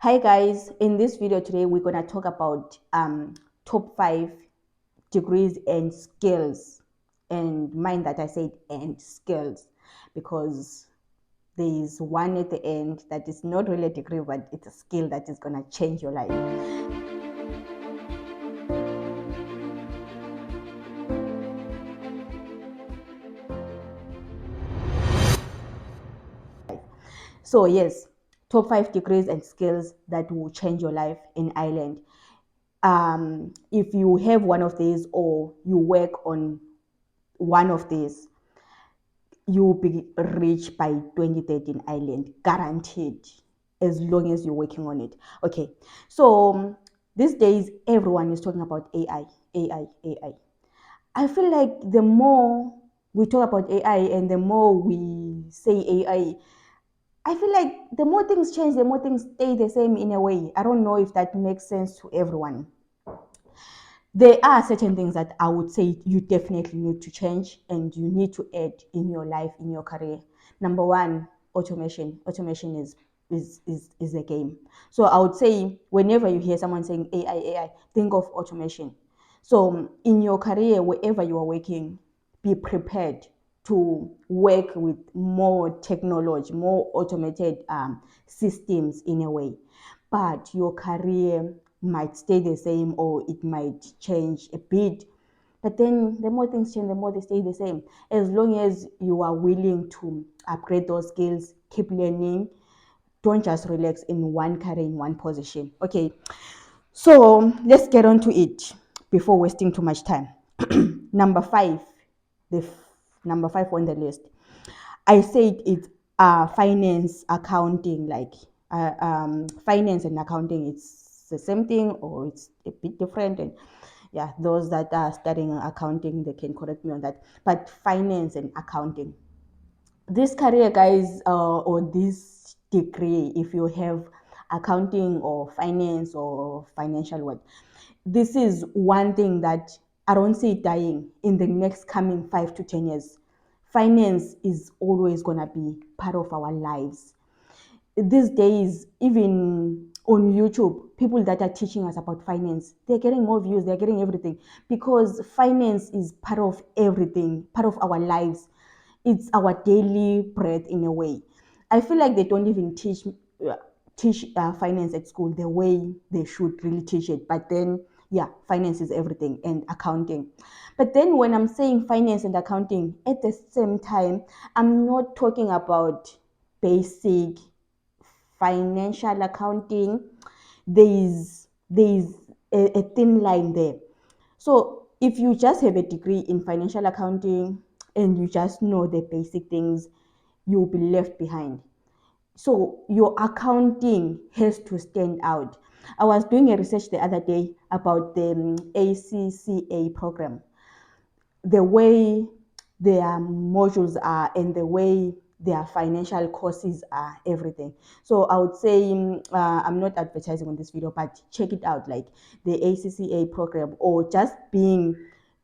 Hi guys, in this video today we're going to talk about top 5 degrees and skills. And mind that I said and skills, because there is one at the end that is not really a degree, but it's a skill that is going to change your life. So yes, top 5 degrees and skills that will change your life in Ireland. If you have one of these or you work on one of these, you will be rich by 2030 in Ireland, guaranteed, as long as you're working on it. Okay, so these days everyone is talking about AI, AI, AI. I feel like the more we talk about AI and the more we say AI, I feel like the more things change, the more things stay the same in a way. I don't know if that makes sense to everyone. There are certain things that I would say you definitely need to change and you need to add in your life, in your career. Number one, automation. Automation is a game. So I would say whenever you hear someone saying AI, think of automation. So in your career, wherever you are working, be prepared to work with more technology, more automated systems in a way. But your career might stay the same or it might change a bit. But then the more things change, the more they stay the same. As long as you are willing to upgrade those skills, keep learning, don't just relax in one career, in one position. Okay, so let's get on to it before wasting too much time. Number 5, number 5 on the list. I said it's finance, accounting, like finance and accounting. It's the same thing or it's a bit different. And yeah, those that are studying accounting, they can correct me on that. But finance and accounting, this career, guys, or this degree, if you have accounting or finance or financial work, this is one thing that I don't see it dying in the next coming 5 to 10 years. Finance is always going to be part of our lives. These days, even on YouTube, people that are teaching us about finance, they're getting more views, they're getting everything, because finance is part of everything, part of our lives. It's our daily bread in a way. I feel like they don't even teach finance at school the way they should really teach it. But then, yeah, finance is everything, and accounting. But then when I'm saying finance and accounting, at the same time, I'm not talking about basic financial accounting. There is a thin line there. So if you just have a degree in financial accounting and you just know the basic things, you'll be left behind. So your accounting has to stand out. I was doing a research the other day about the ACCA program, the way their modules are and the way their financial courses are, everything. So I would say, I'm not advertising on this video, but check it out, like the ACCA program, or just being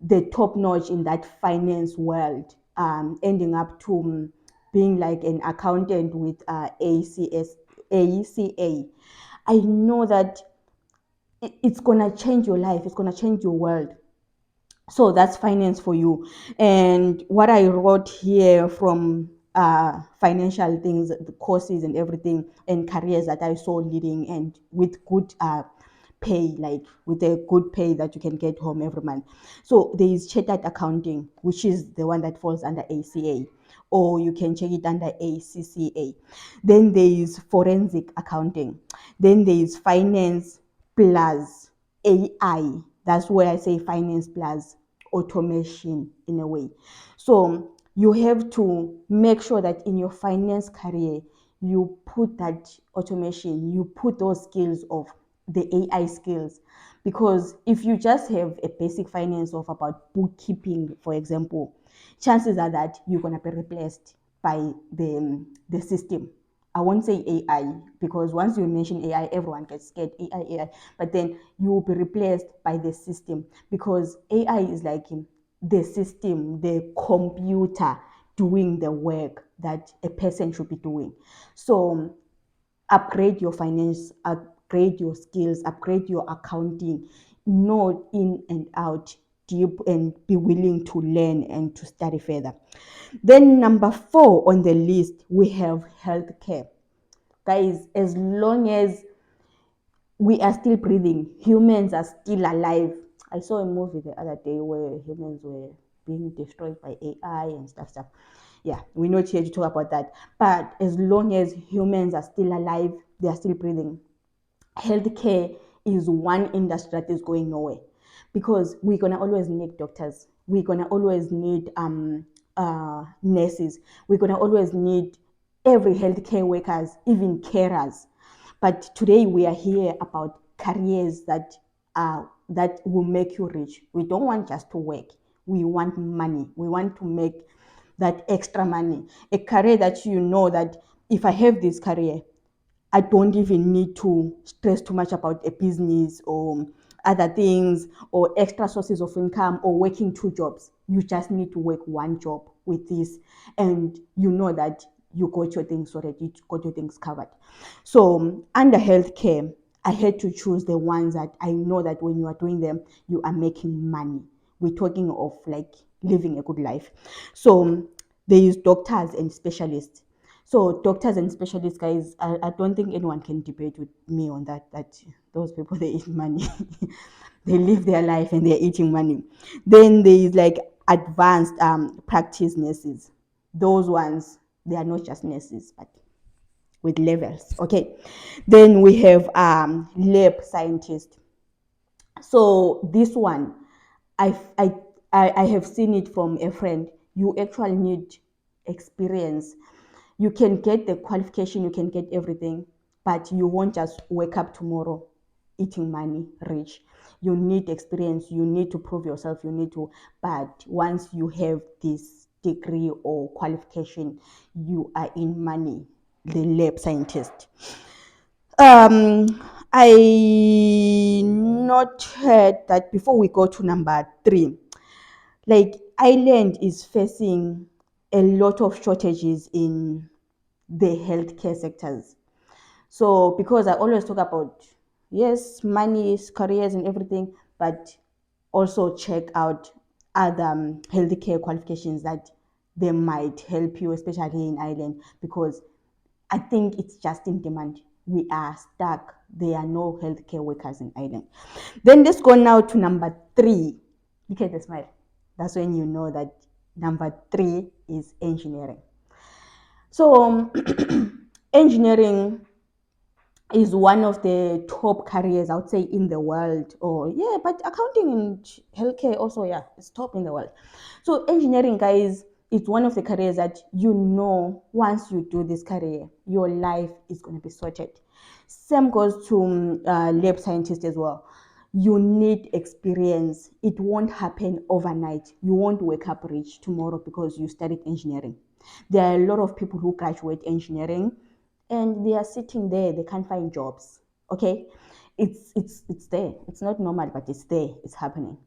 the top notch in that finance world, ending up to being like an accountant with ACA. I know that it's gonna change your life, it's gonna change your world. So that's finance for you. And what I wrote here from financial things, the courses and everything, and careers that I saw leading and with good pay, like with a good pay that you can get home every month. So there is chartered accounting, which is the one that falls under ACA, or you can check it under ACCA. Then there is forensic accounting. Then there is finance plus AI. That's where I say finance plus automation in a way. So you have to make sure that in your finance career, you put that automation, you put those skills of the AI skills. Because if you just have a basic finance of about bookkeeping, for example, chances are that you're going to be replaced by the system. I won't say AI, because once you mention AI, everyone gets scared. AI. But then you will be replaced by the system, because AI is like the system, the computer doing the work that a person should be doing. So upgrade your finance, upgrade your skills, upgrade your accounting, know in and out deep, and be willing to learn and to study further. Then number 4 on the list, we have healthcare. Guys, as long as we are still breathing, humans are still alive. I saw a movie the other day where humans were being destroyed by AI and stuff. Yeah, we're not here to talk about that. But as long as humans are still alive, they are still breathing. Healthcare is one industry that is going nowhere, because we're gonna always need doctors. We're gonna always need nurses. We're gonna always need every healthcare workers, even carers. But today we are here about careers that will make you rich. We don't want just to work. We want money. We want to make that extra money. A career that you know that if I have this career, I don't even need to stress too much about a business or other things or extra sources of income or working 2 jobs. You just need to work 1 job with this, and you know that you got your things sorted, you got your things covered. So under healthcare, I had to choose the ones that I know that when you are doing them, you are making money. We're talking of like living a good life. So there is doctors and specialists. So doctors and specialists, guys, I don't think anyone can debate with me on that. That those people, they eat money, they live their life and they're eating money. Then there is like advanced practice nurses. Those ones, they are not just nurses, but with levels. Okay. Then we have lab scientists. So this one, I, I, I have seen it from a friend. You actually need experience. You can get the qualification, you can get everything, but you won't just wake up tomorrow eating money rich. You need experience, you need to prove yourself, but once you have this degree or qualification, you are in money. The lab scientist. I not heard that before we go to number 3, like Ireland is facing a lot of shortages in the healthcare sectors. So because I always talk about, yes, money, careers and everything, but also check out other healthcare qualifications that they might help you, especially in Ireland, because I think it's just in demand. We are stuck. There are no healthcare workers in Ireland. Then let's go now to number 3. Look at the smile. That's when you know that number 3 is engineering. So engineering is one of the top careers, I would say, in the world. Or yeah, but accounting and healthcare also, yeah, it's top in the world. So engineering, guys, it's one of the careers that you know once you do this career, your life is going to be sorted. Same goes to lab scientist as well. You need experience. It won't happen overnight. You won't wake up rich tomorrow because you studied engineering. There are a lot of people who graduate engineering and they are sitting there, they can't find jobs. Okay, it's there. It's not normal, but it's there. It's happening.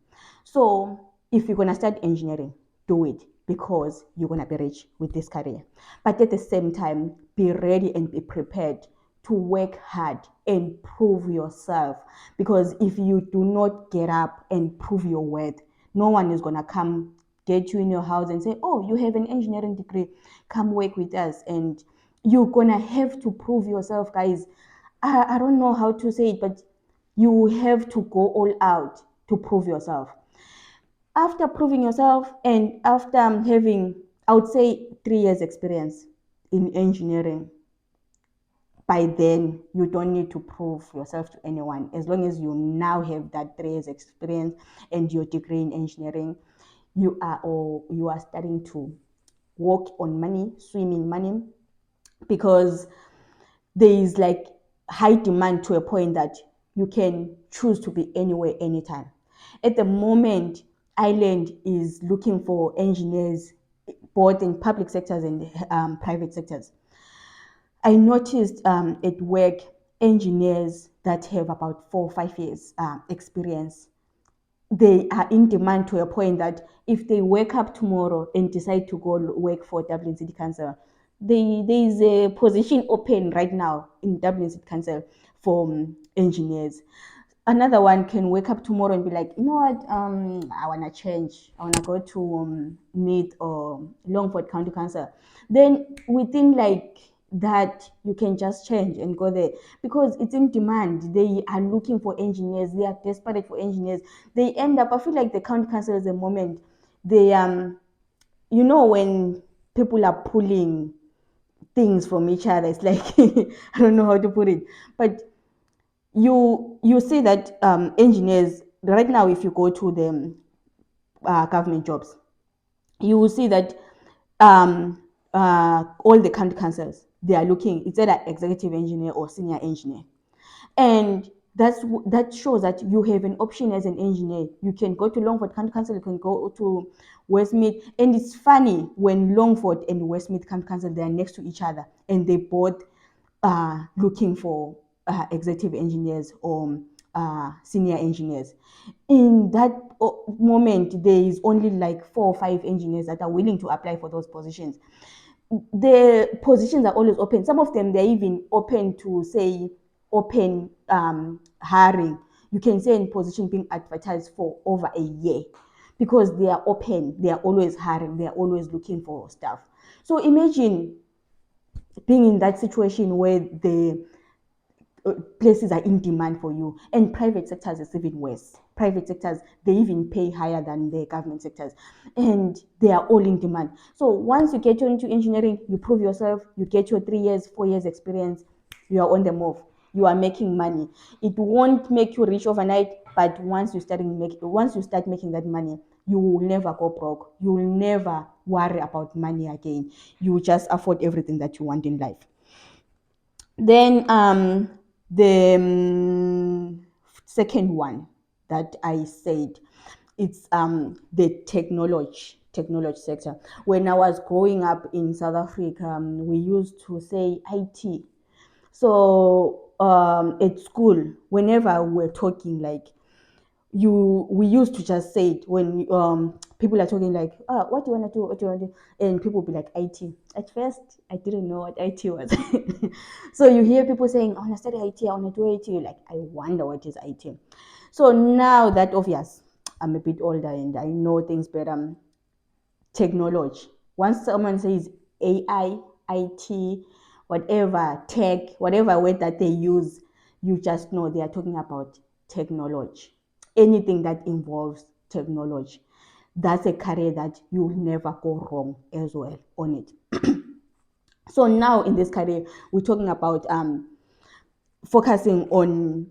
So if you're gonna start engineering, do it, because you're gonna be rich with this career. But at the same time, be ready and be prepared to work hard and prove yourself, because if you do not get up and prove your worth, no one is gonna come get you in your house and say, oh, you have an engineering degree, come work with us. And you're gonna have to prove yourself, guys. I don't know how to say it, but you have to go all out to prove yourself. After proving yourself and after having, I would say, 3 years experience in engineering, by then you don't need to prove yourself to anyone. As long as you now have that 3 years experience and your degree in engineering, you are starting to walk on money, swim in money, because there is like high demand to a point that you can choose to be anywhere, anytime. At the moment, Ireland is looking for engineers both in public sectors and private sectors. I noticed at work, engineers that have about 4 or 5 years experience, they are in demand to a point that if they wake up tomorrow and decide to go work for Dublin City Council, there is a position open right now in Dublin City Council for engineers. Another one can wake up tomorrow and be like, you know what, I want to change. I want to go to Meath or Longford County Council. Then within like that, you can just change and go there because it's in demand. They are looking for engineers. They are desperate for engineers. They end up, I feel like the county council at the moment, they, when people are pulling things from each other, it's like, I don't know how to put it, but you see that engineers right now, if you go to the government jobs, you will see that all the county councils, they are looking, it's either executive engineer or senior engineer, and that shows that you have an option as an engineer. You can go to Longford County Council, you can go to Westmeath, and it's funny when Longford and Westmeath County Council, they are next to each other and they both are looking for executive engineers or senior engineers. In that moment, there is only like 4 or 5 engineers that are willing to apply for those positions. The positions are always open. Some of them, they're even open to say open hiring. You can say in position being advertised for over a year because they are open. They are always hiring. They are always looking for staff. So imagine being in that situation where the places are in demand for you, and private sectors is even worse. Private sectors, they even pay higher than the government sectors, and they are all in demand. So once you get into engineering, you prove yourself, you get your 3 years 4 years experience, you are on the move, you are making money. It won't make you rich overnight, but once you start making that money, you will never go broke. You will never worry about money again. You will just afford everything that you want in life. Then the second one that I said, it's the technology sector. When I was growing up in South Africa, we used to say IT. So at school, whenever we're talking, like we used to just say it when people are talking like, what do you want to do, what do you want to do, and people will be like IT. At first I didn't know what IT was. So you hear people saying, I want to study IT, I want to do IT. You're like, I wonder what is IT. So now that obvious, I'm a bit older and I know things better. Technology, once someone says AI, IT, whatever, tech, whatever word that they use, you just know they are talking about technology. Anything that involves technology, that's a career that you'll never go wrong as well on it. So now in this career, we're talking about focusing on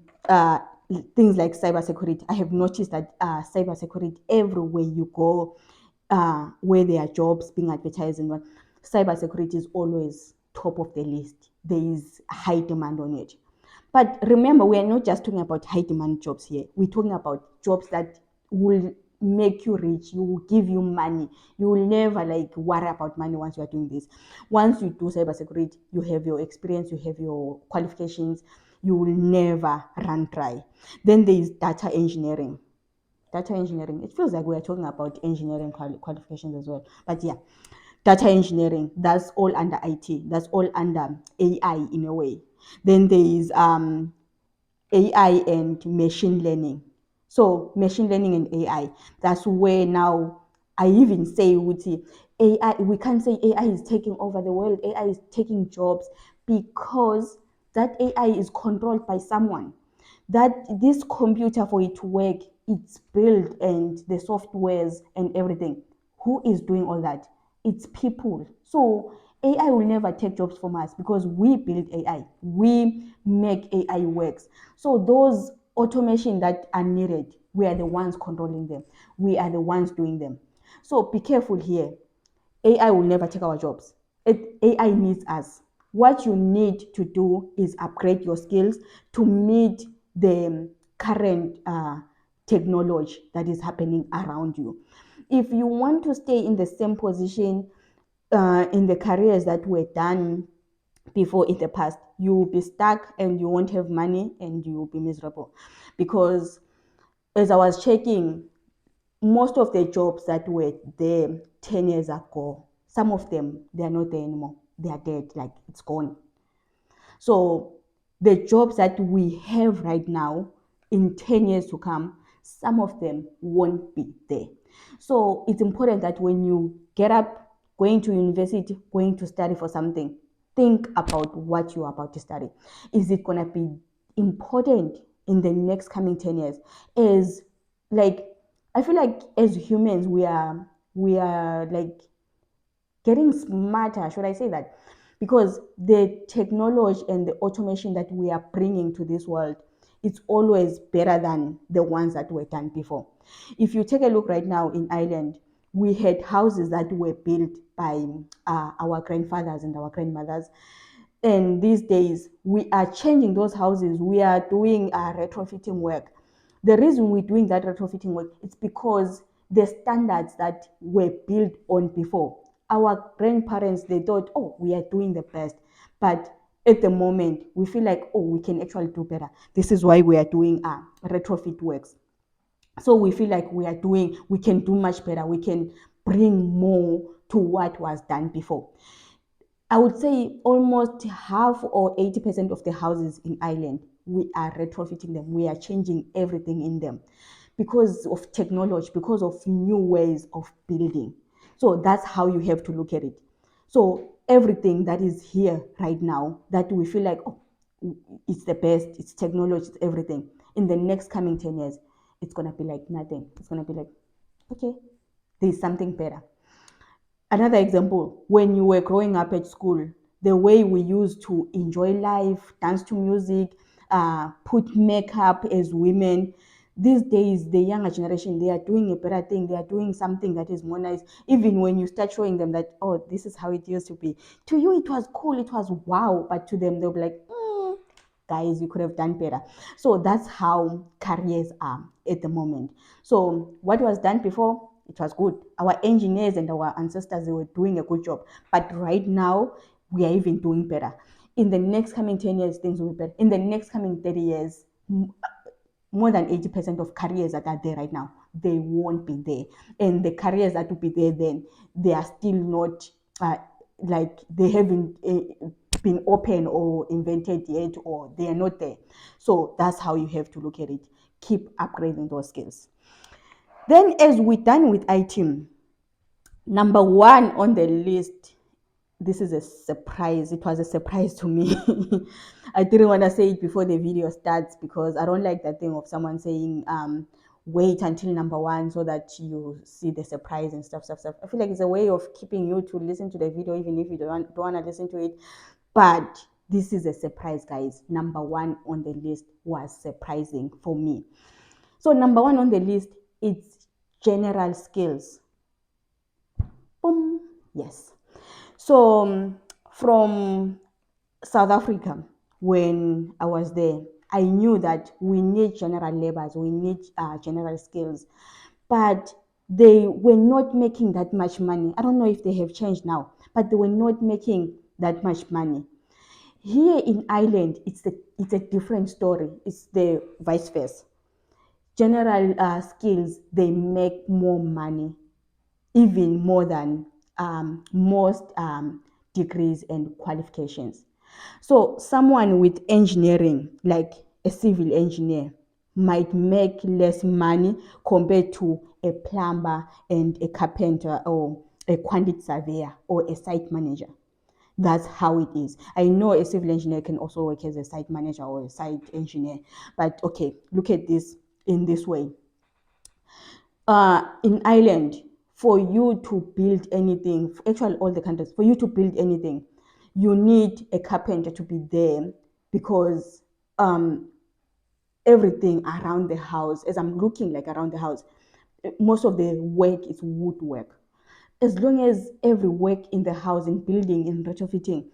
things like cybersecurity. I have noticed that cybersecurity, everywhere you go, where there are jobs being advertised, and cybersecurity is always top of the list. There is high demand on it. But remember, we are not just talking about high demand jobs here. We're talking about jobs that will make you rich, you will give you money. You will never like worry about money once you are doing this. Once you do cybersecurity, you have your experience, you have your qualifications, you will never run dry. Then there is data engineering. Data engineering, it feels like we are talking about engineering qualifications as well. But yeah, data engineering, that's all under IT, that's all under AI in a way. Then there is AI and machine learning. So machine learning and AI, that's where now I even say with AI, we can't say AI is taking over the world, AI is taking jobs, because that AI is controlled by someone. That this computer, for it to work, it's built and the softwares and everything. Who is doing all that? It's people. So AI will never take jobs from us because we build AI. We make AI works. So those automation that are needed, we are the ones controlling them. We are the ones doing them. So be careful here. AI will never take our jobs. AI needs us. What you need to do is upgrade your skills to meet the current technology that is happening around you. If you want to stay in the same position in the careers that were done before in the past, you will be stuck and you won't have money and you will be miserable. Because as I was checking, most of the jobs that were there 10 years ago, some of them, they are not there anymore. they are dead, like it's gone. So the jobs that we have right now, in 10 years to come, some of them won't be there. So it's important that when you get up, going to university, going to study for something, think about what you're about to study. Is it going to be important in the next coming 10 years? Is like, I feel like as humans, we are like getting smarter, should I say that? Because the technology and the automation that we are bringing to this world, it's always better than the ones that were done before. If you take a look right now in Ireland, we had houses that were built by our grandfathers and our grandmothers. And these days, we are changing those houses. We are doing retrofitting work. The reason we're doing that retrofitting work is because the standards that were built on before, our grandparents, they thought, oh, we are doing the best. But at the moment, we feel like, oh, we can actually do better. This is why we are doing retrofit works. So we feel like we can do much better. We can bring more to what was done before. I would say almost half or 80% of the houses in Ireland, we are retrofitting them. We are changing everything in them because of technology, because of new ways of building. So that's how you have to look at it. So everything that is here right now that we feel like, oh, it's the best, it's technology, it's everything. In the next coming 10 years, it's going to be like nothing. It's going to be like, okay, there's something better. Another example, when you were growing up at school, the way we used to enjoy life, dance to music, put makeup as women. These days, the younger generation, they are doing a better thing. They are doing something that is more nice. Even when you start showing them that, oh, this is how it used to be. To you, it was cool, it was wow. But to them, they'll be like, guys, you could have done better. So that's how careers are at the moment. So what was done before, it was good. Our engineers and our ancestors, they were doing a good job. But right now, we are even doing better. In the next coming 10 years, things will be better. In the next coming 30 years, more than 80% of careers that are there right now, they won't be there. And the careers that will be there then, they are still not, like they haven't been open or invented yet, or they are not there. So that's how you have to look at it. Keep upgrading those skills. Then as we're done with IT, number one on the list, this is a surprise. It was a surprise to me. I didn't want to say it before the video starts because I don't like that thing of someone saying, wait until number one so that you see the surprise and stuff. I feel like it's a way of keeping you to listen to the video even if you don't want to listen to it. But this is a surprise, guys. Number one on the list was surprising for me. So number one on the list, it's general skills. Boom. Yes. So from South Africa, when I was there, I knew that we need general labors, we need general skills, but they were not making that much money. I don't know if they have changed now, but they were not making that much money. Here in Ireland, it's a different story. It's the vice versa. General skills, they make more money, even more than most degrees and qualifications. So someone with engineering, like a civil engineer, might make less money compared to a plumber and a carpenter or a quantity surveyor or a site manager. That's how it is. I know a civil engineer can also work as a site manager or a site engineer, but okay, look at this in this way. In Ireland, for you to build anything, actually all the countries, for you to build anything, you need a carpenter to be there because everything around the house, as I'm looking like around the house, most of the work is woodwork. As long as every work in the house, in building, in retrofitting,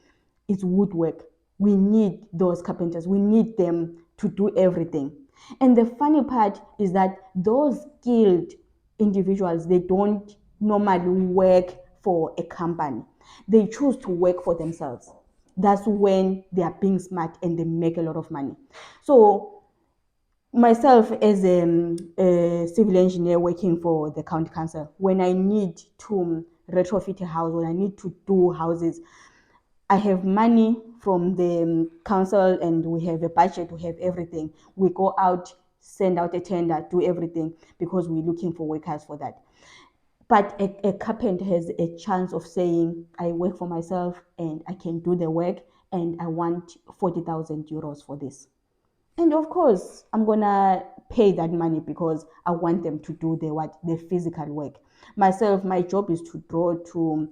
is woodwork, we need those carpenters. We need them to do everything. And the funny part is that those skilled individuals, they don't normally work for a company. They choose to work for themselves. That's when they are being smart and they make a lot of money. So myself as a civil engineer working for the county council, when I need to retrofit a house, when I need to do houses, I have money from the council and we have a budget, we have everything. We go out, send out a tender, do everything because we're looking for workers for that. But a carpenter has a chance of saying, I work for myself and I can do the work and I want 40,000 euros for this. And of course, I'm gonna pay that money because I want them to do the physical work. Myself, my job is to draw, to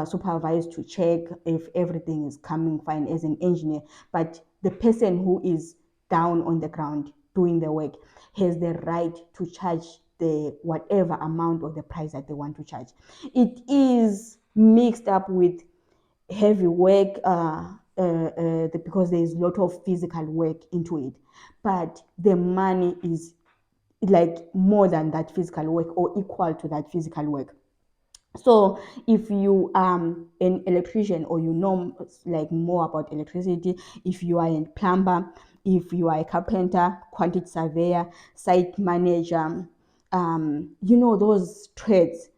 supervise, to check if everything is coming fine as an engineer. But the person who is down on the ground doing the work has the right to charge the whatever amount or the price that they want to charge. It is mixed up with heavy work because there is a lot of physical work into it, but the money is like more than that physical work or equal to that physical work. So if you an electrician or you know like more about electricity, if you are a plumber, if you are a carpenter, quantity surveyor, site manager, those trades,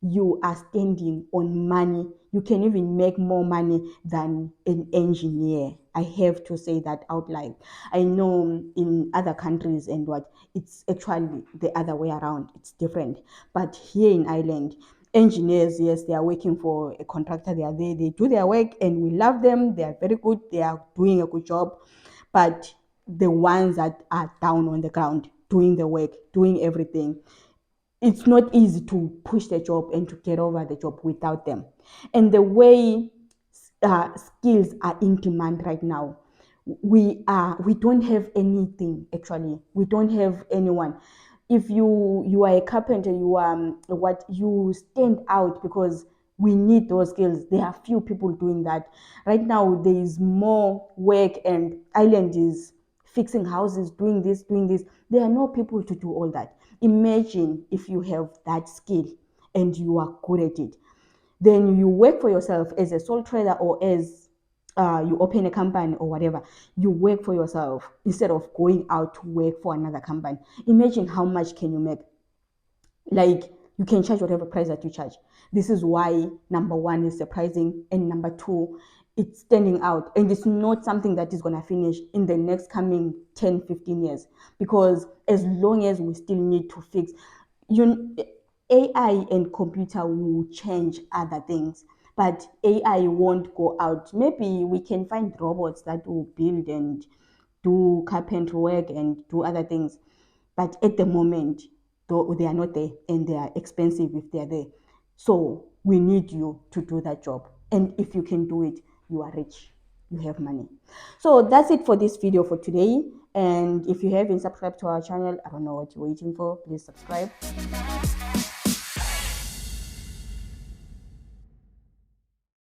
you are standing on money. You can even make more money than an engineer. I have to say that out loud. I know in other countries and what, it's actually the other way around. It's different. But here in Ireland, engineers, yes, they are working for a contractor. They are there, they do their work and we love them. They are very good. They are doing a good job. But the ones that are down on the ground, doing the work, doing everything, it's not easy to push the job and to get over the job without them. And the way skills are in demand right now, we don't have anything. Actually, we don't have anyone. If you are a carpenter, you are what you stand out because we need those skills. There are few people doing that right now. There is more work and Ireland is fixing houses, doing this, doing this. There are no people to do all that. Imagine if you have that skill and you are good at it. Then you work for yourself as a sole trader or as you open a company or whatever. You work for yourself instead of going out to work for another company. Imagine how much can you make. Like, you can charge whatever price that you charge. This is why number one is surprising, and number two, it's standing out, and it's not something that is going to finish in the next coming 10-15 years, because as long as we still need to fix you, AI and computer will change other things, but AI won't go out. Maybe we can find robots that will build and do carpentry work and do other things, but at the moment, though, they are not there and they are expensive if they are there. So we need you to do that job. And if you can do it, you are rich. You have money. So that's it for this video for today. And if you haven't subscribed to our channel, I don't know what you're waiting for. Please subscribe.